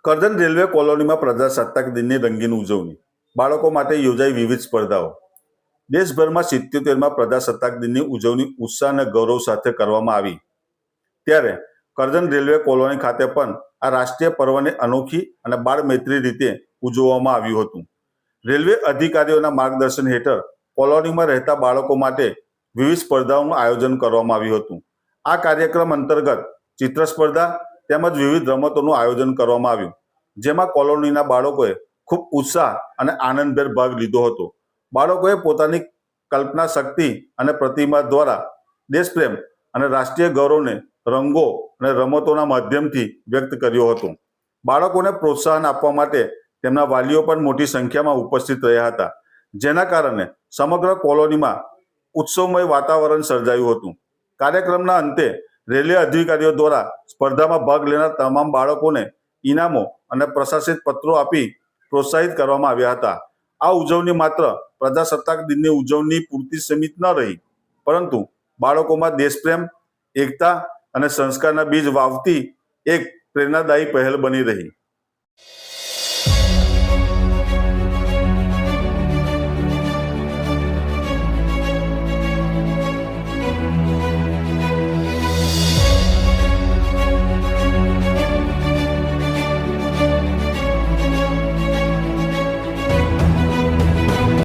Karjan railway કોલોનીમાં પ્રજાસત્તાક દિનની રંગીન ઉજવણી, બાળકો માટે યોજાઈ વિવિધ સ્પર્ધાઓ। દેશભરમાં 77માં પ્રજાસત્તાક દિનની ઉજવણી ઉત્સાહ અને ગૌરવ સાથે કરવામાં આવી, ત્યારે કરજણ રેલવે કોલોની ખાતે પણ આ રાષ્ટ્રીય પર્વને અનોખી અને બાળમૈત્રી રીતે ઉજવવામાં આવ્યું હતું। રેલવે અધિકારીઓના માર્ગદર્શન હેઠળ કોલોનીમાં રહેતા બાળકો માટે વિવિધ સ્પર્ધાઓનું આયોજન કરવામાં આવ્યું હતું। આ કાર્યક્રમ અંતર્ગત ચિત્ર સ્પર્ધા તેમજ વિવિધ રમતોનું આયોજન કરવામાં આવ્યું, જેમાં કોલોનીના બાળકોએ ખૂબ ઉત્સાહ અને આનંદભેર ભાગ લીધો હતો। બાળકોએ પોતાની કલ્પના શક્તિ અને પ્રતિભા દ્વારા દેશપ્રેમ અને રાષ્ટ્રીય ગૌરવને રંગો અને રમતોના માધ્યમથી વ્યક્ત કર્યો હતો। બાળકોને પ્રોત્સાહન આપવા માટે તેમના વાલીઓ પણ મોટી સંખ્યામાં ઉપસ્થિત રહ્યા હતા, જેના કારણે સમગ્ર કોલોનીમાં ઉત્સવમય વાતાવરણ સર્જાયું હતું। કાર્યક્રમના અંતે રેલવે અધિકારીઓ દ્વારા સ્પર્ધામાં ભાગ લેનાર તમામ બાળકોને ઇનામો અને પ્રશસ્તિ પત્રો આપી પ્રોત્સાહિત કરવામાં આવ્યા હતા। આ ઉજવણી માત્ર પ્રજાસત્તાક દિનની ઉજવણી પૂરતી સીમિત ન રહી, પરંતુ બાળકોમાં દેશપ્રેમ, એકતા અને સંસ્કારના બીજ વાવતી એક પ્રેરણાદાયી પહેલ બની રહી।